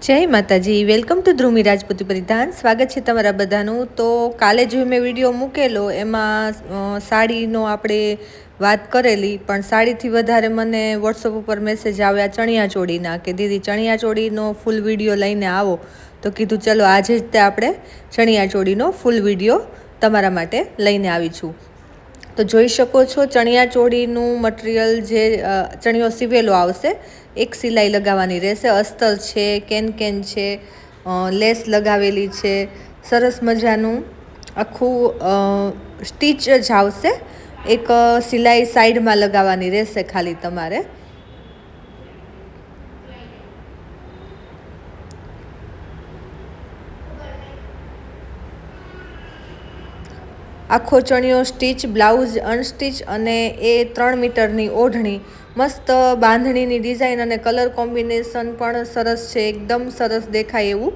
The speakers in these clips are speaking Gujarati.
જય માતાજી, વેલકમ ટુ ધ્રુમી રાજપૂતી પરિધાન. સ્વાગત છે તમારા બધાનું. તો કાલે જો મેં વિડીયો મૂકેલો એમાં સાડીનો આપણે વાત કરેલી, પણ સાડીથી વધારે મને વોટ્સઅપ ઉપર મેસેજ આવ્યા ચણિયાચોળીના કે દીદી ચણિયાચોળીનો ફૂલ વિડીયો લઈને આવો. તો કીધું ચલો આજે જ તે આપણે ચણિયાચોળીનો ફૂલ વિડીયો તમારા માટે લઈને આવી છું. તો જોઈ શકો છો ચણિયાચોળીનું મટીરિયલ જે ચણિયો સીવેલો આવશે, એક સિલાઈ લગાવવાની રહેશે. અસ્તર છે, કેન છે, લેસ લગાવેલી છે, સરસ મજાનું આખું સ્ટીચ જ આવશે. એક સિલાઈ સાઈડમાં લગાવવાની રહેશે ખાલી તમારે. આખો ચણિયો સ્ટીચ, બ્લાઉઝ અનસ્ટીચ અને એ 3 મીટરની ઓઢણી, મસ્ત બાંધણીની ડિઝાઇન અને કલર કોમ્બિનેશન પણ સરસ છે. એકદમ સરસ દેખાય એવું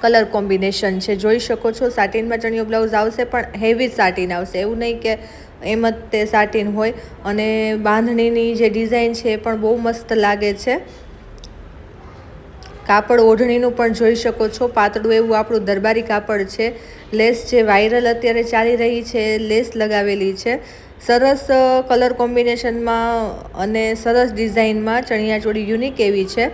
કલર કોમ્બિનેશન છે. જોઈ શકો છો સાટિનમાં ચણિયો બ્લાઉઝ આવશે, પણ હેવી સાટિન આવશે. એવું નહીં કે એમ જ તે સાટિન હોય. અને બાંધણીની જે ડિઝાઇન છે એ પણ બહુ મસ્ત લાગે છે. કાપડ ઓઢણીનું પણ જોઈ શકો છો, પાતળું એવું આપણું દરબારી કાપડ છે. લેસ જે વાયરલ અત્યારે ચાલી રહી છે, લેસ લગાવેલી છે. સરસ કલર કોમ્બિનેશનમાં અને સરસ ડિઝાઇનમાં ચણિયાચોળી યુનિક એવી છે.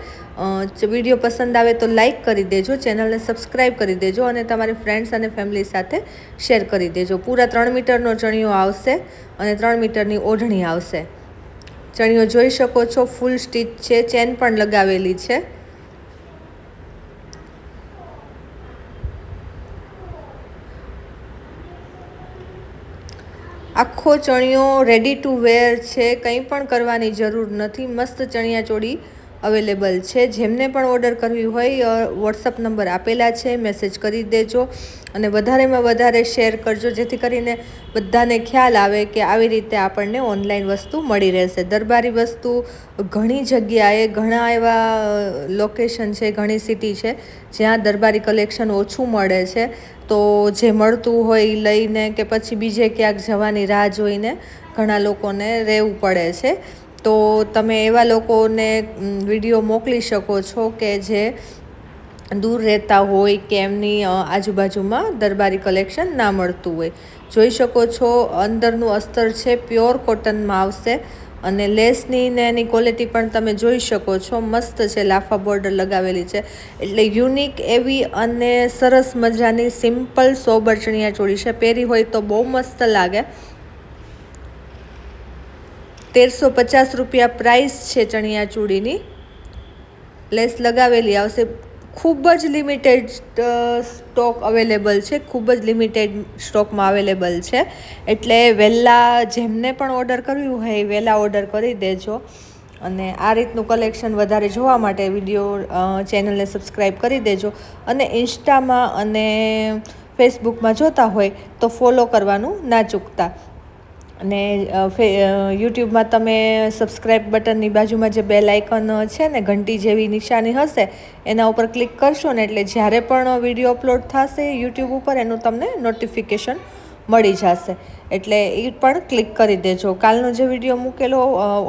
વિડીયો પસંદ આવે તો લાઈક કરી દેજો, ચેનલને સબસ્ક્રાઈબ કરી દેજો અને તમારી ફ્રેન્ડ્સ અને ફેમિલી સાથે શેર કરી દેજો. પૂરા 3 મીટરનો ચણિયો આવશે અને 3 મીટરની ઓઢણી આવશે. ચણિયો જોઈ શકો છો, ફૂલ સ્ટીચ છે, ચેન પણ લગાવેલી છે. આખો ચણિયો રેડી ટુ વેર છે, કંઈ પણ કરવાની જરૂર નથી. મસ્ત ચણિયાચોળી અવેલેબલ છે. જેમને પણ ઓર્ડર કરવી હોય વોટ્સઅપ નંબર આપેલા છે, મેસેજ કરી દેજો અને વધારેમાં વધારે શેર કરજો, જેથી કરીને બધાને ખ્યાલ આવે કે આવી રીતે આપણને ઓનલાઈન વસ્તુ મળી રહેશે. દરબારી વસ્તુ ઘણી જગ્યાએ, ઘણા એવા લોકેશન છે, ઘણી સિટી છે જ્યાં દરબારી કલેક્શન ઓછું મળે છે. તો જે મળતું હોય એ લઈને કે પછી બીજે ક્યાંક જવાની રાહ જોઈને ઘણા લોકોને રહેવું પડે છે. તો તમે એવા લોકોને વિડીયો મોકલી શકો છો કે જે દૂર રહેતા હોય કે એમની આજુબાજુમાં દરબારી કલેક્શન ના મળતું હોય. જોઈ શકો છો અંદરનું અસ્તર છે, પ્યોર કોટનમાં આવશે અને લેસની ને એની ક્વોલિટી પણ તમે જોઈ શકો છો. મસ્ત છે, લાફા બોર્ડર લગાવેલી છે. એટલે યુનિક એવી અને સરસ મજાની સિમ્પલ સોબર ચણિયાચોળી છે. પહેરી હોય તો બહુ મસ્ત લાગે. 1350 રૂપિયા પ્રાઇસ છે ચણિયાચોળીની. લેસ લગાવેલી આવશે. ખૂબ જ લિમિટેડ સ્ટોક અવેલેબલ છે, ખૂબ જ લિમિટેડ સ્ટોકમાં અવેલેબલ છે. એટલે વહેલા જેમને પણ ઓર્ડર કરવું હોય એ વહેલા ઓર્ડર કરી દેજો. અને આ રીતનું કલેક્શન વધારે જોવા માટે વિડીયો ચેનલને સબસ્ક્રાઈબ કરી દેજો. અને ઇન્સ્ટામાં અને ફેસબુકમાં જોતા હોય તો ફોલો કરવાનું ના ચૂકતા. અને યુટ્યુબમાં તમે સબસ્ક્રાઈબ બટનની બાજુમાં જે બેલ આઇકન છે ને, ઘંટી જેવી નિશાની હશે, એના ઉપર ક્લિક કરશો ને એટલે જ્યારે પણ વિડીયો અપલોડ થશે યુટ્યુબ ઉપર એનું તમને નોટિફિકેશન મળી જશે. એટલે એ પણ ક્લિક કરી દેજો. કાલનો જે વિડીયો મૂકેલો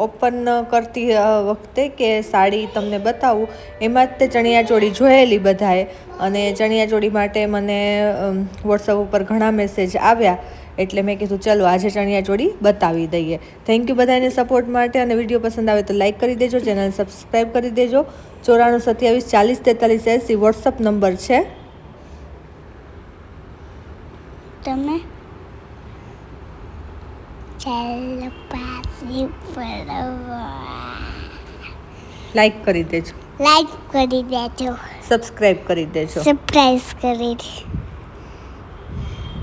ઓપન કરતી વખતે કે સાડી તમને બતાવું, એમાં જ તે ચણિયાચોળી જોયેલી બધાએ અને ચણિયાચોળી માટે મને વોટ્સઅપ ઉપર ઘણા મેસેજ આવ્યા. એટલે મેં કીધું ચલો આજે ચણિયાચોળી બતાવી દઈએ. થેન્ક યુ બધાને સપોર્ટ માટે. અને વિડીયો પસંદ આવે તો લાઈક કરી દેજો, ચેનલ સબસ્ક્રાઈબ કરી દેજો. 94 27 40 43 80 વોટ્સઅપ નંબર છે. તમે લાઈક કરી દેજો, લાઈક કરી દેજો, સબસ્ક્રાઈબ કરી દેજો સરપ્રાઈઝ કરી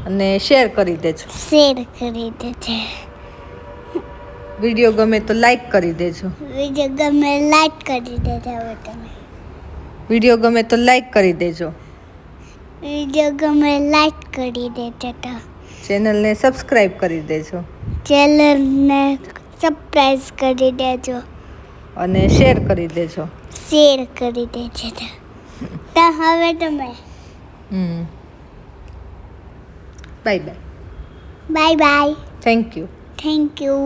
અને શેર કરી દેજો. શેર કરી દેજો. વિડીયો ગમે તો લાઈક કરી દેજો. વિડીયો ગમે લાઈક કરી દેજો. તમે વિડીયો ગમે તો લાઈક કરી દેજો. વિડીયો ગમે લાઈક કરી દેજો. તો ચેનલને સબસ્ક્રાઈબ કરી દેજો. ચેનલને સબસ્ક્રાઈબ કરી દેજો અને શેર કરી દેજો. શેર કરી દેજો. તો હવે તમે bye bye. Bye bye. Thank you. Thank you.